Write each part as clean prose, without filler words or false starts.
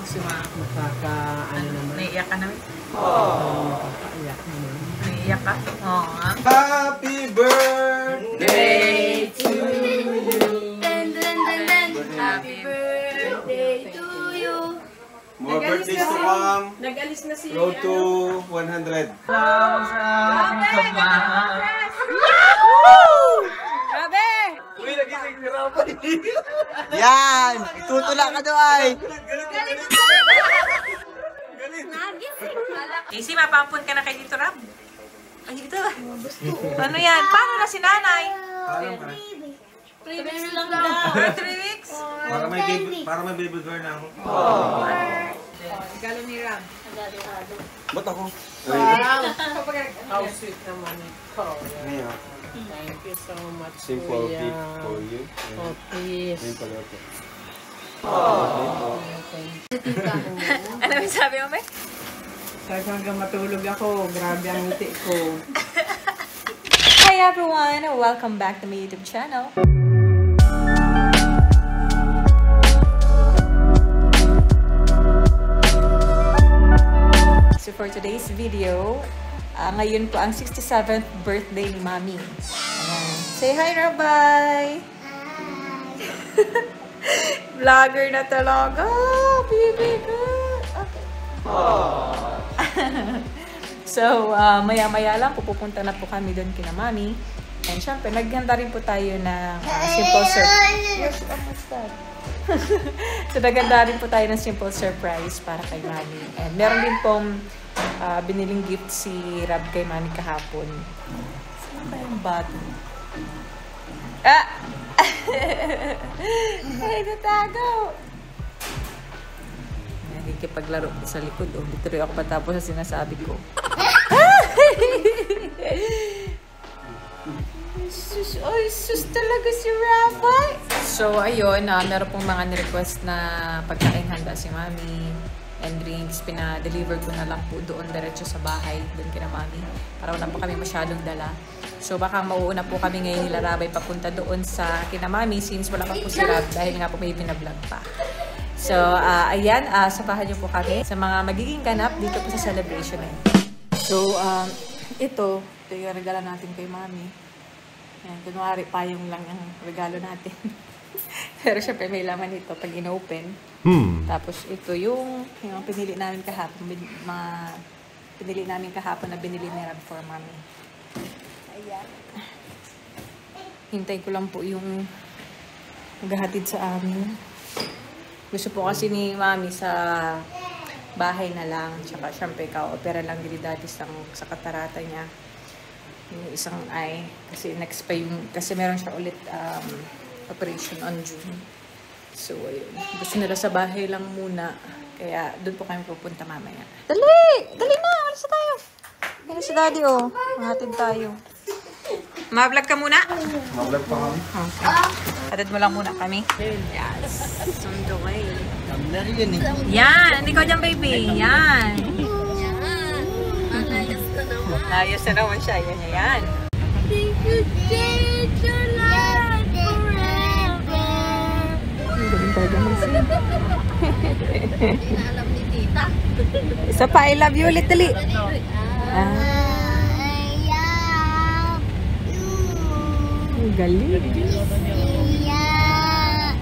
si Ma. Ano naman. Naiiyak ka namin? Nakakaiyak naman. Naiiyak ka? Oo. Happy birthday to you. Happy birthday to you. More birthdays to come. Nag-alis na si... Road to 100. Grabe! Uy, nagising si Rafa. Yan! Tutula ka doon ay! Casey, mapampun ka na kay Dito Rab. Ay, dito. Ano yan? Paano na si nanay? 3 weeks lang daw. 3 weeks? Para may baby girl na ako. Regalo ni Rab. Ba't ako? How sweet naman ito. Niya. Thank you so much, Simple Kuya. gift for you. Oh, please. Ayun pala ito. Ano yung sabi mo, May? Sabi hanggang matulog ako. Grabe ang ngiti ko. Hi everyone! Welcome back to my YouTube channel. So for today's video, ngayon po ang 67th birthday ni Mami. Ayan. Say hi, Rabay! Vlogger na talaga! Baby girl! So, maya-maya lang, pupunta na po kami doon kina Mami. And syempre, naghanda rin po tayo ng simple surprise. So, naghanda rin po tayo ng simple surprise para kay Mami. And meron din pong biniling gift si Rab kay Mami kahapon. Saan ba yung bato? Ah! Ay, natago! Nakikipaglaro sa likod. Oh, dito ako patapos sa sinasabi ko. Ay, sus talaga si Rabay. So, ayun, meron pong mga nirequest na pagkain handa si Mami and drinks. Pina-deliver ko na lang po doon diretso sa bahay, doon kina Mami. Para wala po kami masyadong dala. So, baka mauuna po kami ngayon nila Rabay papunta doon sa kina Mami since wala pa po si Rab dahil nga po may binablog pa. So, ayan, samahan niyo po kami sa mga magiging ganap dito po sa celebration na yun. So, ito yung regalo natin kay Mami. Ayan, kunwari, payong lang yung regalo natin. Pero syempre, may laman ito pag in-open. Tapos, ito yung pinili namin kahapon. Pinili namin kahapon na binili ni Rab for Mami. Ayan. Hintay ko lang po yung maghahatid sa amin. Gusto po kasi ni Mami sa bahay na lang. Tsaka syempre ka-opera lang din dati sa katarata niya. Yung isang eye. Kasi next pa yung, kasi meron siya ulit operation on June. So, ayun. Gusto nila sa bahay lang muna. Kaya doon po kami pupunta mamaya. Dali! Dali na! Alis na tayo! Yan si Daddy, oh. Mahatid tayo. Ma-vlog ka muna? Ma-vlog pa kami. Hatid mo lang muna kami. Yes. Sundo kayo. Tumbler yun eh. Yan! Ikaw dyan, baby. Yan. Ayos na naman siya. Yan, yan. Thank you, change your life forever. Ang galing talaga mag-sing. Hindi na alam ni Tita. Isa pa, I love you ulit, dali. I love you. Ang galing. Yeah,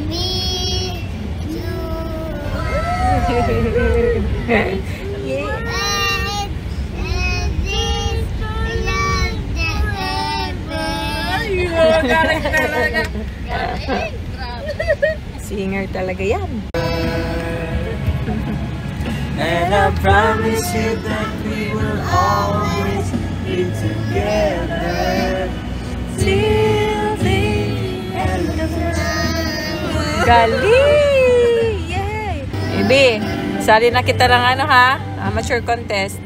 me too. Singer talaga yan. And I promise you that we will always be together till the end of time. Galing! Yay! Baby, sali na kita ng ano ha? Amateur contest.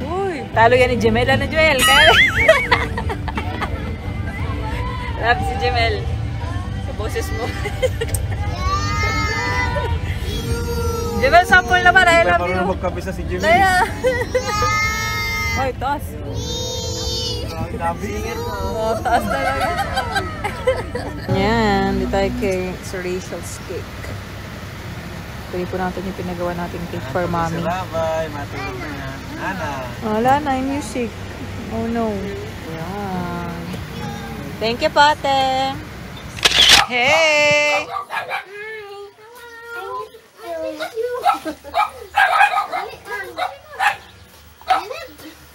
Uy, talo yan ni Jemel. Ano, Joel? Kaya... Love si Jemel. Sa boses mo. Jemel, sample naman. I love you. Parang magkabisa si Jimmy. Daya. Hoy, taas. Oh, taas talaga. Yan, di tayo kay Sir Rachel's cake. Pwede po natin yung pinagawa natin cake for mommy. Bye-bye. Matulog na yan. Ana. Wala na yung music. Oh no. Yan. Thank you, Pate. Hey!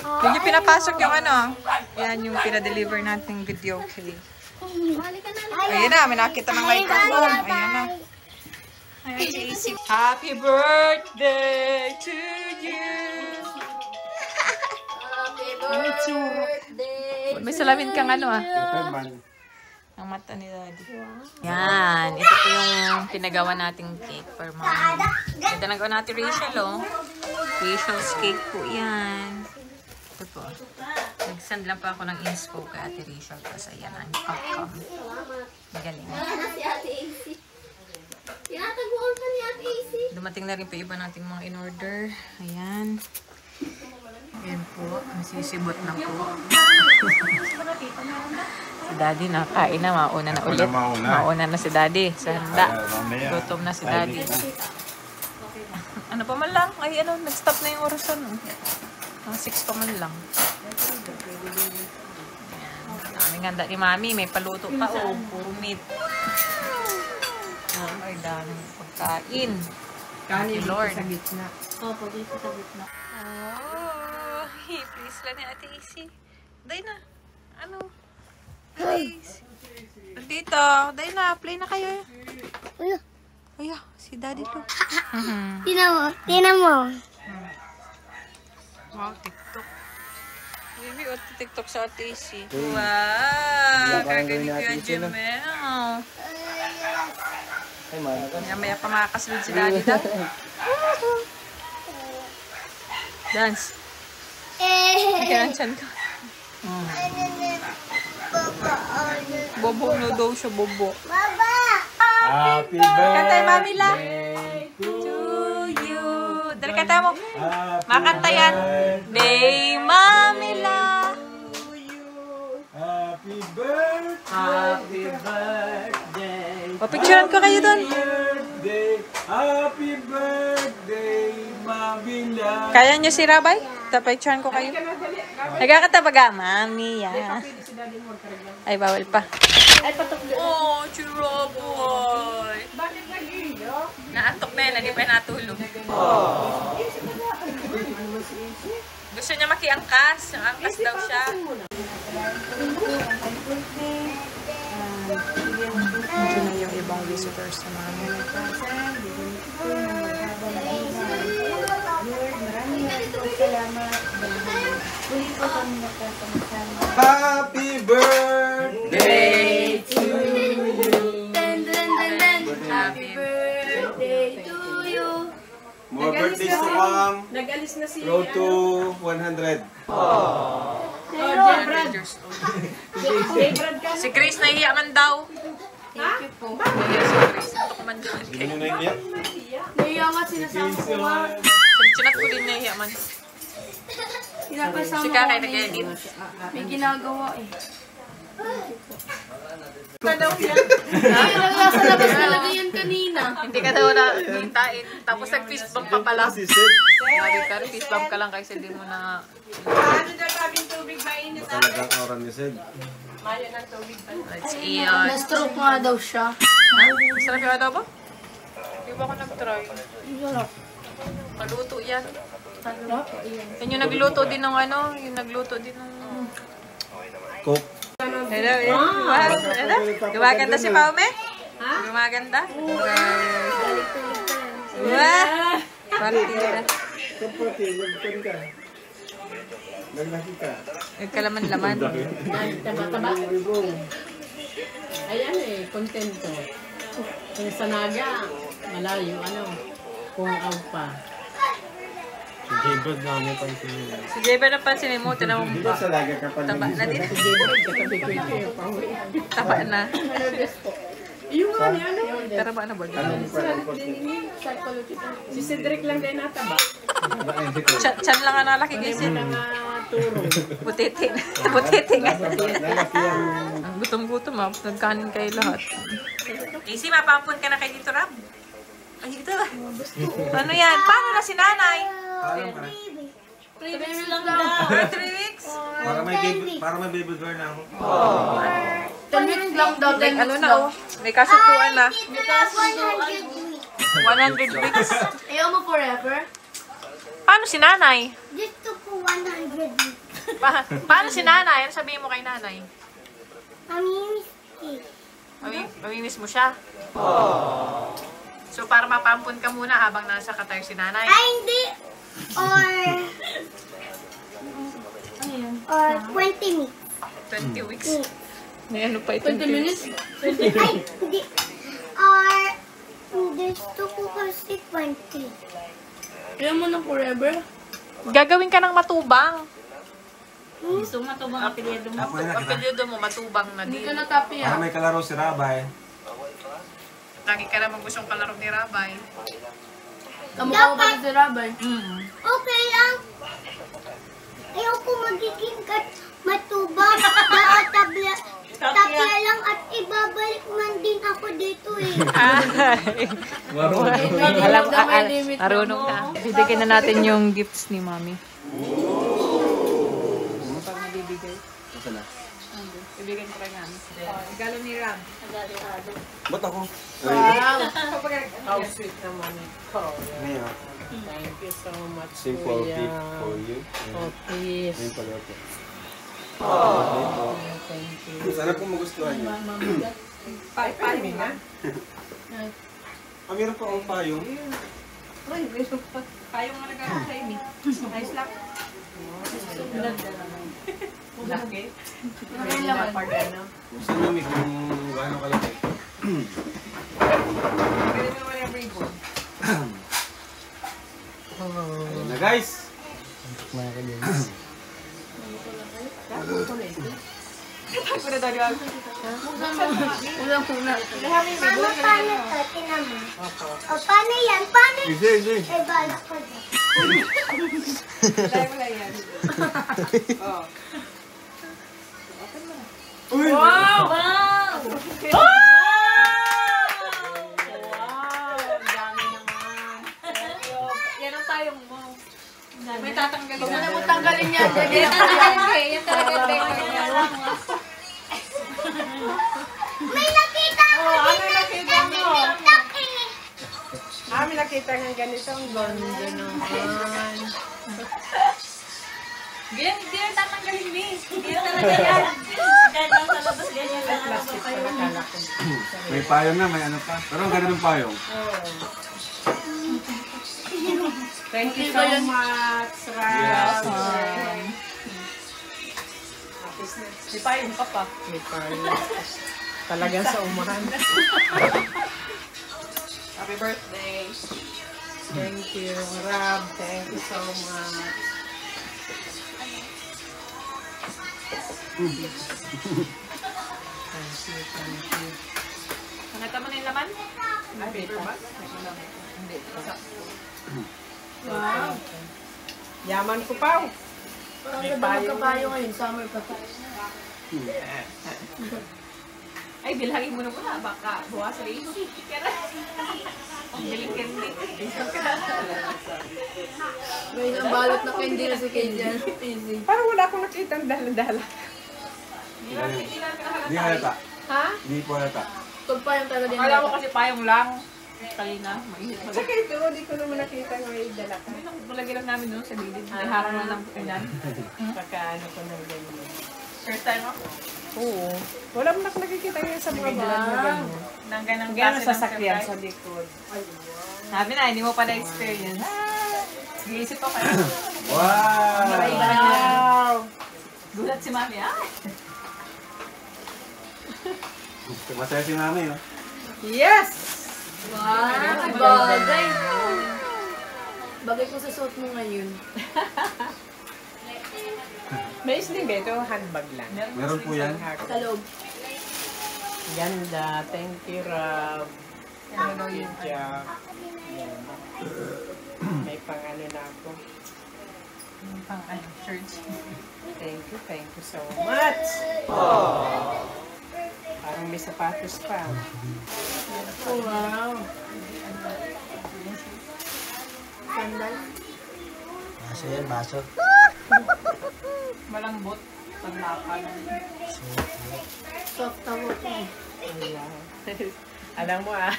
Yun yung pinapasok yung ano. Yan yung pinadeliver natin video cake. Ayan na, may nakita ng microphone. Ayan na. Ayan si Isi. Happy birthday to you! May salamin kang ano ah. Ang mata ni Daddy. Yan. Ito po yung pinagawa nating cake for mommy. Ito nagawa natin Rachel, oh. Rachel's cake po yan. Ito po. Nag-send lang pa ako ng inspo kay Ate Rachel. Kasi yan ang outcome. Magaling. Tinataguan ka ni Ate Isi. Dumating na rin po iba nating mga in-order. Ayan. Ayan po. Nasisibot na po. Si Daddy nakain na. Mauna na ulit. Mauna na si Daddy. Sa handa. Gutom na si Daddy. Ano pa man lang? Ay ano, nag-stop na yung orasan. Mga 6 pa man lang. Ayan. Aming handa ni Mami. May paluto pa o. Puro meat. Ay, daming pagkain. Kanin Lord. sa gitna. Opo, dito sa gitna. Oh, please lang ni Ate Isi. Day na. Ano? Ate Isi. Dito. Day na. Play na kayo. Ay, si Daddy to. Tina mo. Tina mo. Wow, TikTok. Baby, o TikTok sa Ate Isi. Wow! Kagaling ko yung Jimel. Maya pa makakasunod si Daddy daw. Dance. Nakinansyan ka. Bobo no daw siya, bobo. Happy birthday. Kantay, Mami lang. To you. Dali, kantay mo. Makanta yan. Day, Mami lang. Happy birthday. Happy birthday. Papicturean ko kayo doon. Birthday. Happy birthday, Mabila. Kaya niyo si Rabay? Tapicturean ko kayo. Nagkakata baga, Mami, yan. Ay, bawal pa. Ay, patok doon. Oh, Churaboy. Bakit nag-iyo? Naantok na yan, hindi pa natulog. Gusto niya makiangkas. Ang angkas daw siya. Medyo na yung ibang visitors na namin. Happy birthday to you. Happy Birthday to you. More birthdays to come. Nag-alis na si... Road to 100. Si Chris nahihiya man daw. Thank you po. Nahihiya si Chris. Ito man daw. Hindi mo na iyak? Naiya nga sinasama ko nga. Sinat ko din nahihiya man. Pinapasama Si ko Kakay nga nag-edit. may ginagawa eh. Ay, Nasa labas talaga yan kanina. Hindi ka daw na hintain. Tapos nag-fist bump pa pala. Si Sid. Sabi ka, fist bump ka lang kasi di mo na... ano daw tabing tubig mainit ah? Talagang aura ni Sid. Mayo ng tubig pa. Let's eat. Na-stroke nga daw siya. Ha? Masarap yung adobo? Hindi ba ako nag-try? Paluto yan. Yan yung nagluto din ng ano, yung nagluto din ng... Coke. Hello, eh. Wow, ano? Gumaganda si Paume? Ha? Gumaganda? Wow! Partida. Nagkalaman-laman. Taba-taba. Ayan eh, kontento. Kung sa naga, malayo, ano, kung aw pa. Si Jaybird na may pansin nila. Si Jeba na pansinin mo, tinawag mo Dito ba? sa laga kapag Taba na din. Katabi ko ito, pauwi. Taba na. Yung nga ni ano? Pero ba na ba? Si Cedric lang din nataba. Chan lang ang nalaki kasi. Turo. Butiti. Butiti nga. Lalaki ang... Ang gutom-gutom ah. Nagkanin kayo lahat. Easy, mapampun ka na kayo dito, Rab. Ay, ito. Ano yan? Paano na si nanay? Alam ka na. 3 weeks lang daw. 3 weeks? Para may baby girl na ako. 10 weeks lang daw. 10 Like, weeks ano na, lang. oh. May kasunduan na. 100 100 weeks. Ayaw mo forever? Paano si nanay? Gusto ko 100 weeks. Paano si nanay? Ano sabihin mo kay nanay? Mamimiski. Mamimiss mo siya? So, para mapampun ka muna habang nasa Qatar si nanay? Ay, hindi. Or 20 weeks. 20 weeks. May ano pa 20 minutes? Ay, hindi. Or, gusto ko kasi 20. Ayaw mo na forever? Gagawin ka ng matubang. Gusto mo matubang apelyido mo. Pwede na kita. Apelyido mo, matubang na Hindi din. ka na tapi Para ah. may kalaro si Rabay. Lagi ka naman gustong kalaro ni Rabay. Kamukha ko pa si Rabay. Okay lang. Ayoko magiging matubang. Dapat tapya lang at ibabalik man din ako dito eh. Marunong na. Bibigyan na natin yung gifts ni Mami. Pag nabibigay. Ibigyan ko kay Mami. Regalo ni Ram. Ba't ako? Wow. How sweet naman ito. Ngayon. Thank you so much, Simple Kuya. gift for you. Oh, please. Ngayon pala ito. Thank you. Sana kung magustuhan niyo. Paano na? Meron pa akong payong. Kayong nga nagkakaroon sa Amy. Nice luck. Laki. May laman. Pagano. Saan namin kung gaano kalaki? Pwede mo naman yung ribbon. Ayan na guys! Ako na tayo. Ulang-una. Mama, paano to? Tinan mo. O, paano yan? Paano yan? Easy. Ay, balak ko dyan. Tayo mo lang yan. Uy! Wow! Yan ang tayong mo. May tatanggalin Huwag mo na na. mo tanggalin yan. Yan talaga yung deco niya. May nakita ako Ano nakita mo? TikTok eh. May nakita ng ganito. Ang ganda naman. Ganyan, hindi yan tatanggalin, miss. Hindi yan talaga yan. Kahit nasa labas, ganyan lang. Plastic pa nakala ko. May payong na, may ano pa. Pero ang ganda ng payong. Thank you so much, Rab. Di pa yung papa. May payong. Talagang sa umahan. Happy birthday. Thank you, Rab. Thank you so much. Thank you. Nakita mo na yung laman? Paper bag? Hindi. Wow. Yaman ko pa. Parang ganda magkabayo ngayon. Summer pa tayo. Ay, bilangin mo na muna. Baka bukas rin. Ang biling candy. May isang balot na candy na si Kay dyan. Easy. Parang wala akong nakita ang dala-dala. Hindi halata. Ha? Hindi po halata. Tug pa yung talaga din. Kala mo kasi payong lang. Kanina, mainit mo. Tsaka ito, hindi ko naman nakita ng may dala ka. Malagay lang namin doon sa gilid. May harang na lang ulan. Baka ano ko ng ganyan. First time ako. Oo. Wala mo nakikita ngayon sa mga vlog na gano'n. Nang ganang Gano'n klase ng sasakyan sa surprise. likod. Sabi na, hindi mo pa na-experience. Giisip ako. Wow! Wow! Gulat si Mami, ah. Masaya si mami, no? Yes! Wow! Bagay. Bagay ko sa suot mo ngayon. May sling ba ito? Handbag lang. Meron po yan. Sa loob. Ganda. Thank you, Rob. Good job. Yan. May pang-ano na ako. Pang church. Thank you so much. Parang may sapatos pa. Oh, wow. sandal. Baso yan, baso. Malambot. Panlapan. Soft tawag ko. Alam mo ah.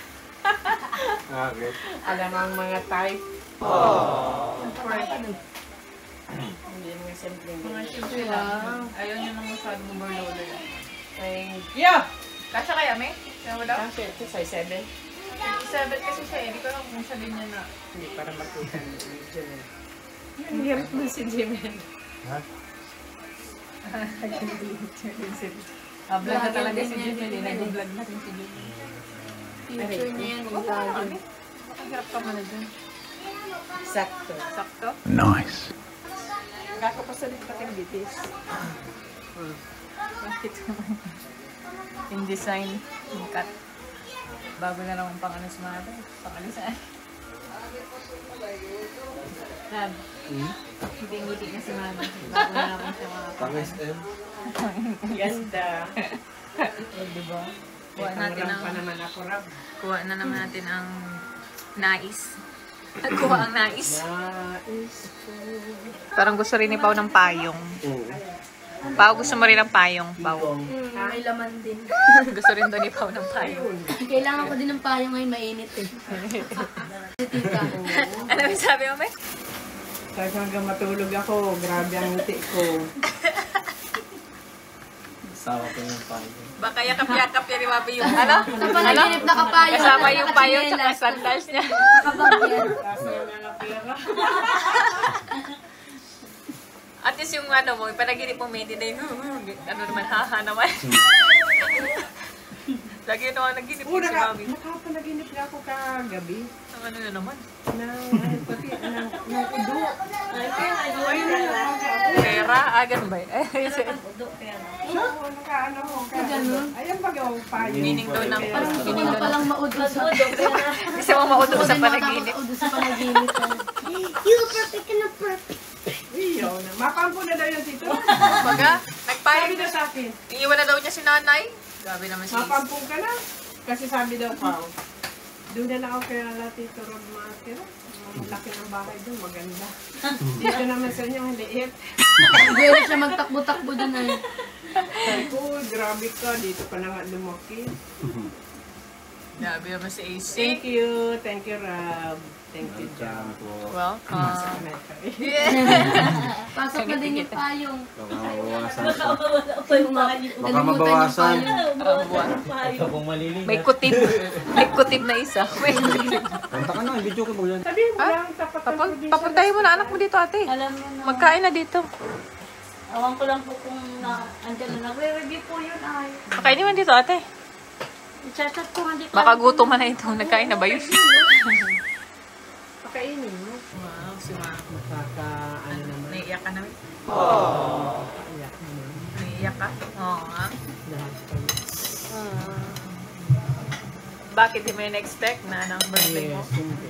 Bakit? Alam ang mga type. Ano? Hindi mo simpleng Mga simple lang. Ayaw niyo nang masyadong overloader. Thank you! Kasha kaya, me? Kaya wala? Kasi ito size 7. 7 kasi siya eh. Hindi ko lang kung siya ganyan na. Hindi para makita ng video na. Ang hirap mo si Jimen. Ha? Vlog na talaga si Jimmy. Nag-vlog na rin si Jimmy. Future niya yan. Huwag mo ano eh. Ang hirap ka muna dyan. Sakto. Sakto? Nice. Kakapasalit pa kang bitis. Bakit naman? In design, in cut. Bago na naman pang ano sumada. Pang ano saan? Nab, hindi na si Mama. Bago na naman siya mga Pang-SM? Ganda. diba? Kuha natin pa naman ako, Rab. Kuha na naman natin ang nais. Kuha ang nais. Nais ko. Parang gusto rin ni Pao ng payong. Oo. Pao, gusto mo rin ng payong, Pao. May laman din. Gusto rin daw ni Pao ng payong. Kailangan ko din ng payong ngayon, mainit eh. Tita. Ano yung sabi mo, May? Kahit hanggang matulog ako, grabe ang ngiti ko. Sawa ko yung payo. Baka yakap-yakap yan ni Wabi yung ano? Napanaginip na kapayong. Kasama yung payong tsaka sandals niya. Nakabagyan. Kasi yung mga pera. At least yung ano mo, panaginip mo, may hindi na yung ano naman, haha naman. Lagi naman naginip Oo, yung si Mami. nakapanaginip na ako kagabi. Ang ano na naman. Pati, ng udo. Ayun na lang. Pera? Ah, ganun ba? So, nakaano ko. Ayan ba yung payo? Meaning daw ng Gusto ko na palang maudo sa Gusto mo mauto sa panaginip. Maudo sa panaginip. You perfect na perfect. Iyo na. Mapampo na daw yung tito. Baga, Sabi nagpayag na sa akin, iiwan na daw niya si nanay. Grabe naman si mapampo ka na. Kasi sabi daw pa, doon na lang ako kaya na Tito Rob matira. Malaki ng bahay doon, maganda. Dito naman sa inyo, liit. Hindi na siya magtakbo-takbo dun ay. Sabi ko, grabe ka, dito pa na nga lumaki. Grabe naman si AC. Thank you Rob. Thank you, Jam. Welcome. Pasok na din yung payong. Baka mabawasan. Baka mabawasan. Ito pong malilim. May kutib. May kutib na isa. May kutib. Kanta ka na, video ka mo yan. Sabi mo lang, tapatan ko din Papuntahin mo na anak mo dito, ate. Alam mo na. Magkain na dito. Awan ko lang po kung andyan na. Nagre-review po yun ay. Makain naman dito, ate. I-chat ko hindi ko. Baka gutom na ito. Nagkain na ba yun? Pakainin mo. Wow, si Mama. Makaka, ano naman. Naiiyak ka na. Iyak naman. Naiiyak ka? Oo nga. Lahat kami. Bakit di mo yun expect na ng birthday mo? Yes, hindi.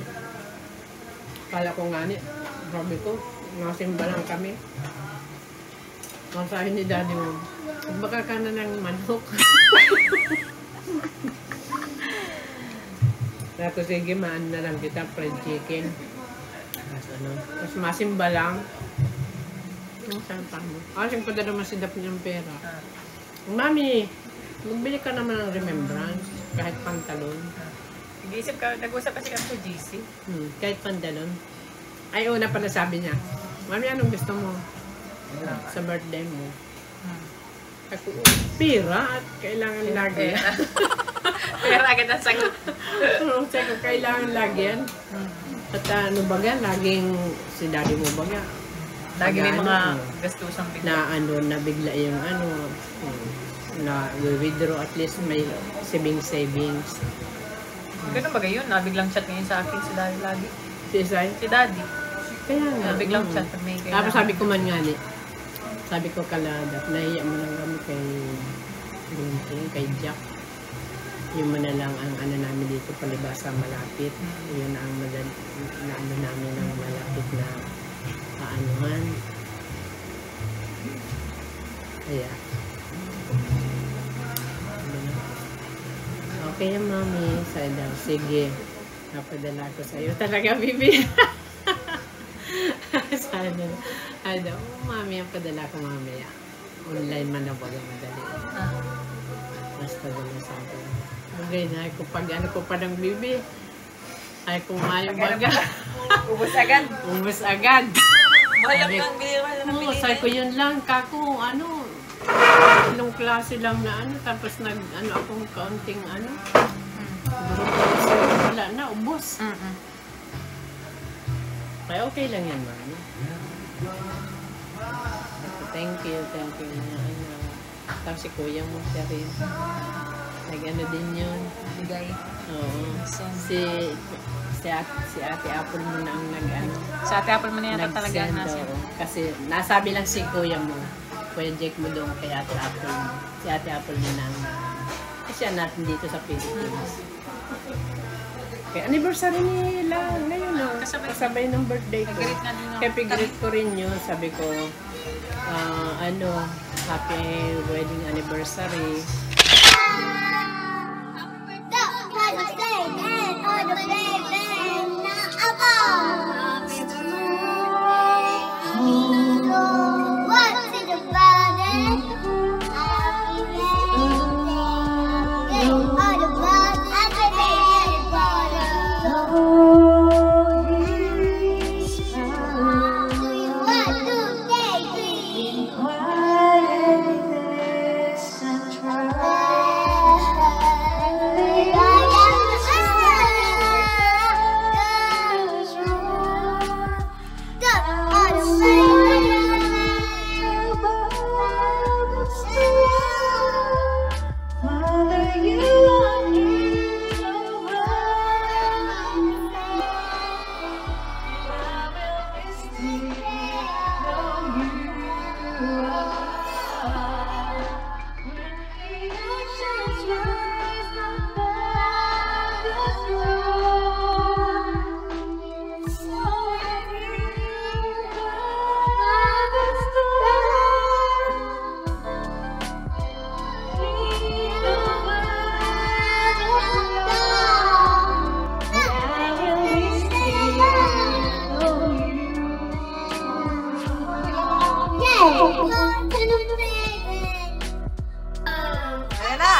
Kala ko nga ni, grabe ko, nasimba lang kami. Masahin ni daddy mo, baka ka na ng manok. Kaya ko, sige, maan na lang kita, fried chicken. Tapos masimba lang. Ang saan mo? Kasi padala masidap niyang pera. Mami, magbili ka naman ng remembrance, kahit pantalon. Nag-iisip ka, nag-usap kasi kami sa GC. Kahit pantalon. Ay, una pala sabi niya, Mami, anong gusto mo sa birthday mo? Ako, pira at kailangan lagi. Pero agad ang sagot. Sabi ko, kailangan lagi yan. At ano baga, laging si daddy mo baga. Lagi may mga Ano, gastusang bigla. na ano, na bigla yung ano, na withdraw at least may savings. Ganun ba yun? Nabiglang chat ngayon sa akin si Daddy lagi. Si Isay? Si Daddy. Kaya nga. Nabiglang chat pag may Tapos sabi ko man nga ni, sabi ko kalada, nahiya mo lang kami kay Linting, kay Jack. Yung mo na lang ang ano namin dito, palibasa malapit. Yun ang na ano namin ng malapit na aanuhan. Kaya. Okay yan, Mami. Sabi daw, sige. Napadala ko sa'yo. Talaga, Bibi. Ano, mami, ang padala ko mamaya. Online man na baga madali. Basta dala sa akin. Okay na, kung pag ano ko pa ng bibi, ay kumayo baga. Ubus agad. Ubus agad. Malak lang, bili ka na Oo, sabi ko yun lang, kako, ano, ilang klase lang na ano, tapos ano akong kaunting ano. Wala na, ubos. Kaya okay lang yan, mami. Thank you. Ano, tapos si kuya mo siya rin. Nag-ano din yun. Bigay. Oo. Si Ate Apple mo na ang nag-ano. Sa Ate Apple mo na yata talaga Nag-send, nasa. oo. Kasi nasabi lang si kuya mo, Kuya Jake mo doon kay Ate Apple mo. Si Ate Apple mo na ang kasi natin dito sa Philippines. Kaya anniversary nila ngayon, no? Kasabay ng birthday ko. Nag-greet na din ako. Kaya pig-greet ko rin yun. Sabi ko, happy wedding anniversary. Ayan na!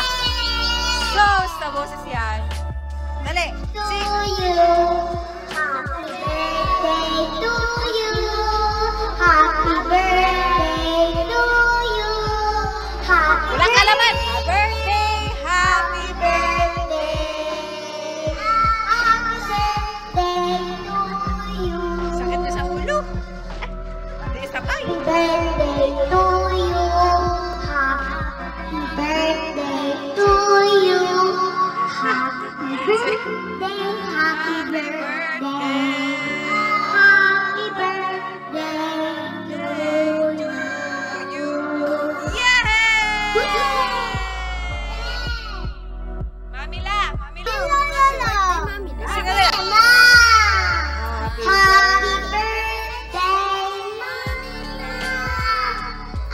Close na boses yan. Dali! Walang kalaman! Happy birthday! Sakit na sa ulo. Hindi sabay. Birthday to you. Happy birthday to you. Happy birthday. Happy birthday. Happy birthday to you. Mamila! Mamila! Happy birthday, Mamila.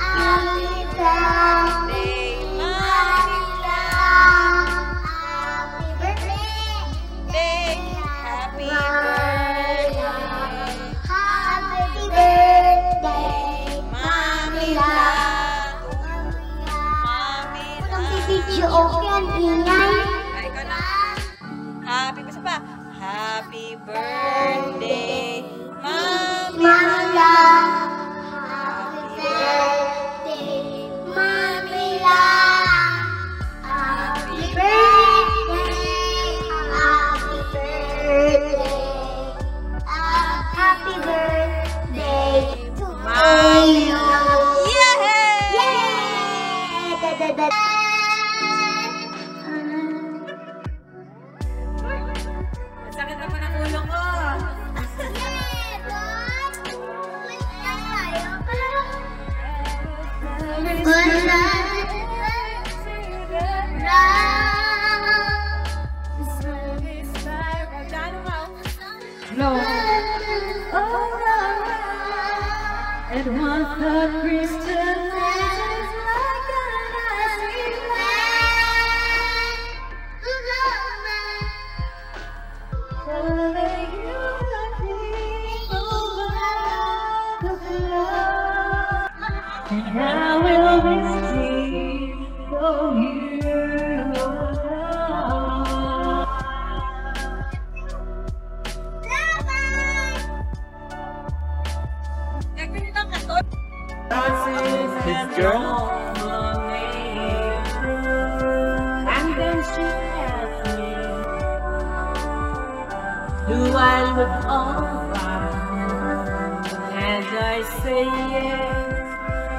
Happy birthday, Mamila. Happy birthday. Happy Happy birthday, Mamila. Walang video, okay ang ingay. Ay, ikaw na. Happy, basta pa. Happy birthday, Mamila. Happy birthday, Mamila. Happy birthday. Happy birthday. Happy birthday to you. Yay! Yay! Da-da-da. Sakit na pa ng ulo ko. It was the Christian His girl? And then she asked me, do I look alright? And I say yes,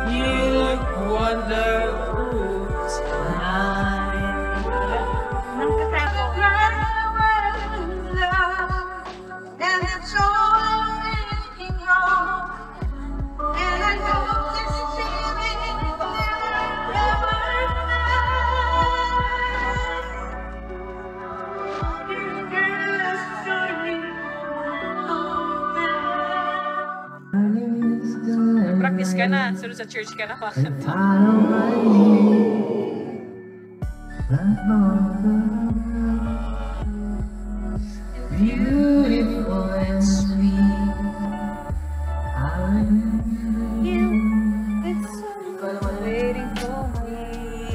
you look wonderful tonight. And it's all anything wrong. And I know this feeling will never Practice ka na. Sunod sa church ka na. Beautiful and sweet. I love you. It's so waiting for me.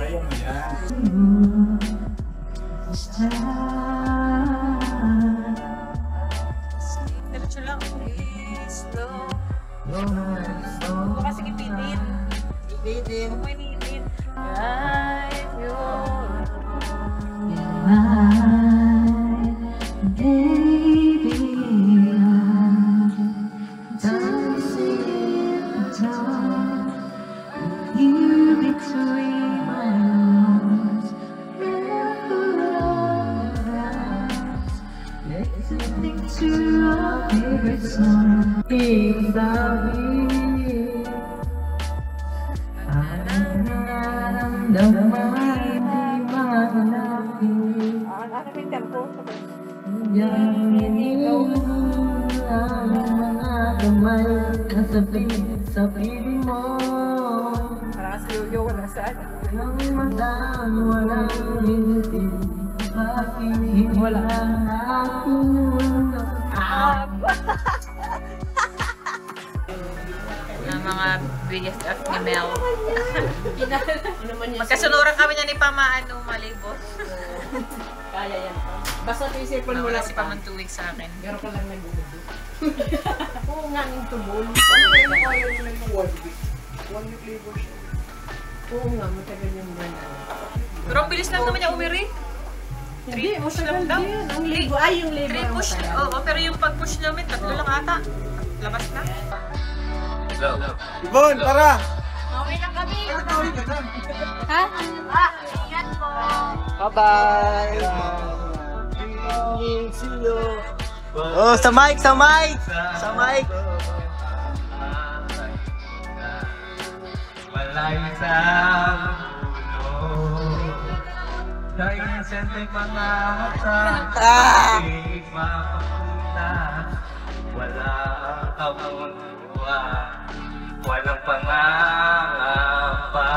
This time. Diretso lang. Slow. So Huwag kasi ipitin. Ipitin. Huwag mo iniitin. Right, yun. Sa piling mo, Parang sa yoyo, wala saan. nang matang walang hindi, bakit hindi wala aking mundo? Ng mga BFF ni Mel. Magkasunuran kami niya ni Pama, Malibo. Kaya yan. Basta isipin mo Wala lang si Pama 2 weeks sa akin. Meron ka lang nag-ubo. Oo nga yung tubol. Oo nga, matagal yung gano'n. Pero ang bilis lang naman niya umiri. 3 push lang daw. Ang libo, ay yung libo. 3 push, oo, pero yung pag-push namin, 3 lang ata. Labas na. Ibon, tara! Okay lang kami. Ha? Ingat po. Bye-bye! Oh, sa mic! Sa mic! Sa mic! Malayo sa ulo. Dahil siyempre mga mata. Hindi mapapunta. Wala kang buwa. Walang pangangapa.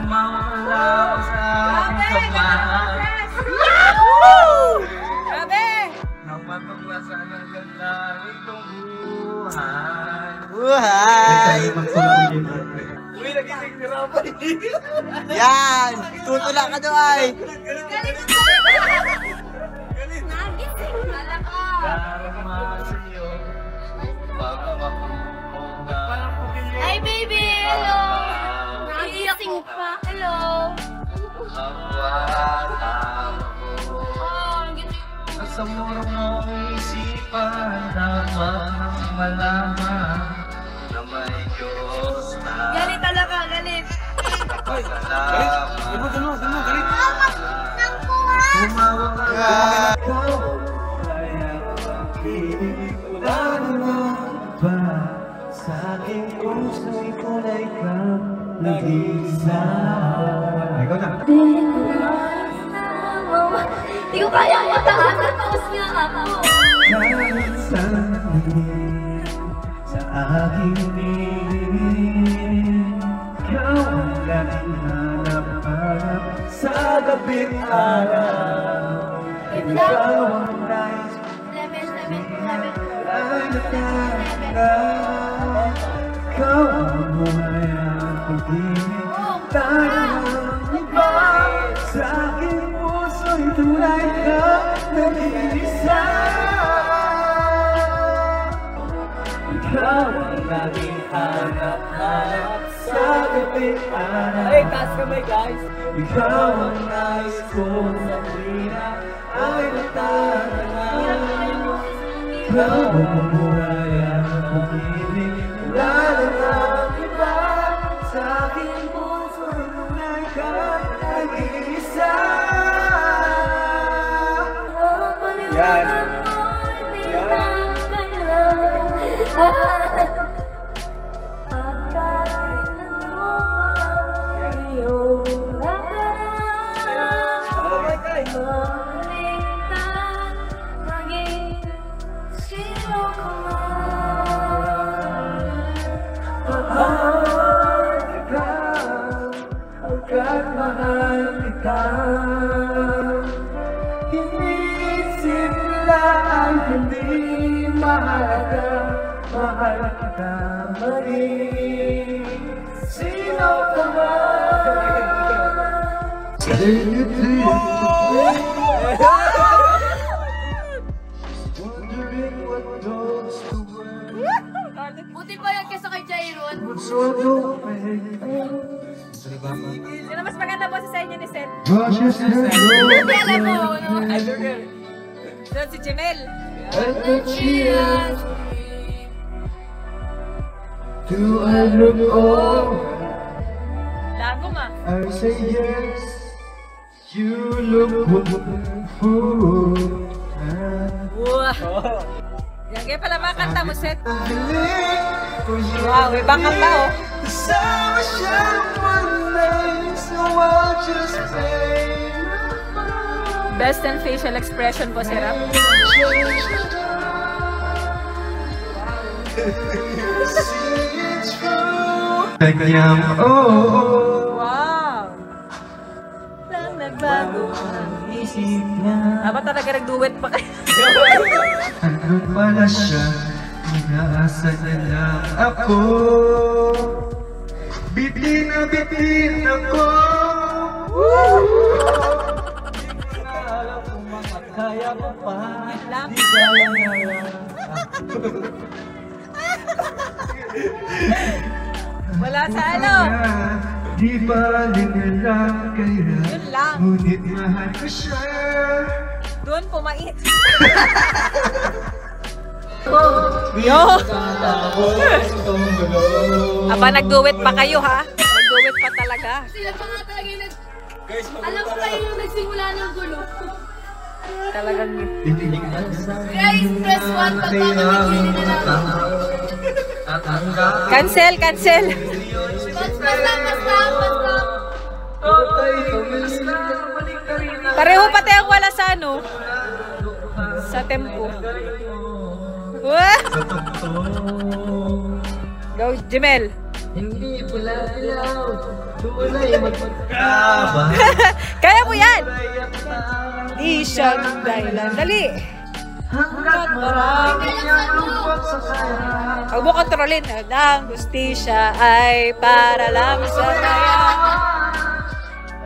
Mawala ako sa aking kamay. Grabe! Napatuglasan ng ganda itong buhay. Buhay! Uy, nagising si Rafa. Yan! Tutula ka daw ay! Darama sa'yo. Baka makuha. Hi, baby! Hello! Nagising pa. Hello! Sa murong mong isipan, lamang malaman na may Diyos na Galit talaga, galit. pagkalaman. Nang buhay! Kaya wala naman ba sa aking puso ko na ikaw nag-isa. Ikaw na. Hindi ko kaya matahan. Tapos niya ako. Sa aking piling, ikaw ang laging hanap-hanap sa gabing araw. Ikaw ang nais ay nagkakala. Ikaw ang buhay at pag-ibig. Tanang iba sa aking puso'y tunay ka nag-iisa. Ikaw ang laging hanap-hanap sa gabing araw. Hey, taas kamay guys! Ikaw ang nais kong sabihin ay natatanaw. Ikaw ang mabuhay at pag-ibig. Wala lang iba sa aking puso'y tunay ka nag-iisa. Yan! Mahal kita, iniisip nila ay hindi mahalaga. Mahal kita mali. Sino ka ba? Wondering what goes to work. Buti pa yan kesa kay Jairon. Sino mas maganda po sa inyo ni Seth? Buti alam mo, no? Sino si Jemel? Do I look old? Lago ma. I say yes. You look wonderful. Wow. Yan kaya pala mga kanta mo, Seth. Wow, ibang kanta oh. Kasama siya Monday, so I'll just play. Best and facial expression po, Sir Ram. Kanyang Wow! Lang nagbago ang isip niya. Dapat talaga nag-duet pa kayo. Ano pala siya, inaasa niya lang ako. Bitin na bitin ako. Di ko na alam kung makakaya mo pa. Lang. Di kaya na lang. Wala sa ano. Di ba nila kaya? Yun lang. Ngunit mahal ko siya. Doon pumait. Yo! Aba, nag-duet pa kayo ha? Nag-duet pa talaga. Sila pa nga talaga yung alam ko kayo yung nagsimula ng gulo. Talagang Guys, press 1 pag mamamigilin na lang. cancel, cancel. Basta. Pareho pa tayong wala sa ano? Sa tempo. Wah! Go, Jemel. Hindi pala ilaw. Tunay magpagkaba. Kaya mo yan! Di siya ng dahilan. Dali! Hanggat marami ang lungkot sa kaya. Huwag mo kontrolin. Ang justisya ay para lang sa kaya.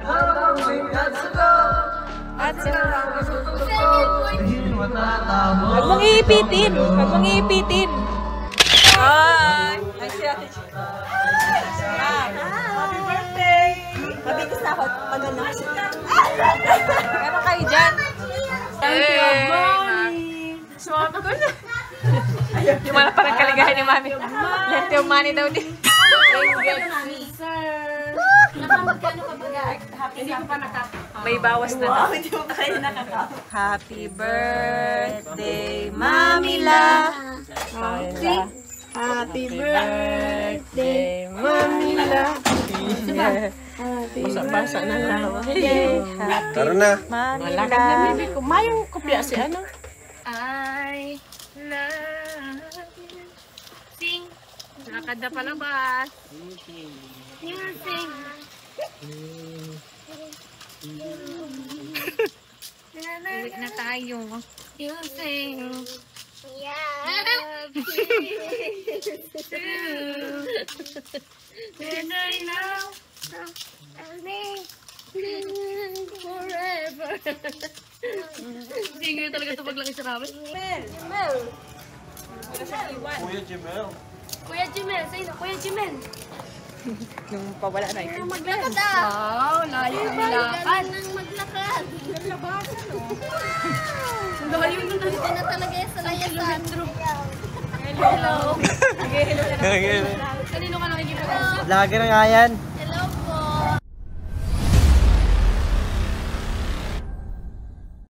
Habang may katsagaw. At sa Hindi matatama. Huwag mong iipitin. Huwag mong iipitin. Ay! Ay, siya. Happy birthday! Mabitis ako pag ano. Meron kayo dyan. Thank you, Bonnie. Sumabi ko na. Yung mga parang kaligahan ni Mami. Lente yung money daw din. Nakamagkano ka ba? Hindi ko pa May bawas na daw. Hindi mo pa kayo nakakao. Happy birthday, Mamila. Happy birthday, Mamila. Basa-basa na lang. Tara na. Wala ka na, baby ko. Mayong kopya si ano? I love you. Sing. Lakad na palabas. You sing. Ulit na tayo. You sing. Yeah. Forever. Hindi ngayon talaga ito paglaki sa namin. Kuya Jimel. Kuya Jimel, sa'yo na. Kuya Jimel. Nung pawala na ito. Maglakad ah. Wow, layo ang lakad. Maglakad. Layo na Ito na talaga yung sa layasan. Hello. Kanino ka nakikita? Lagi na nga yan.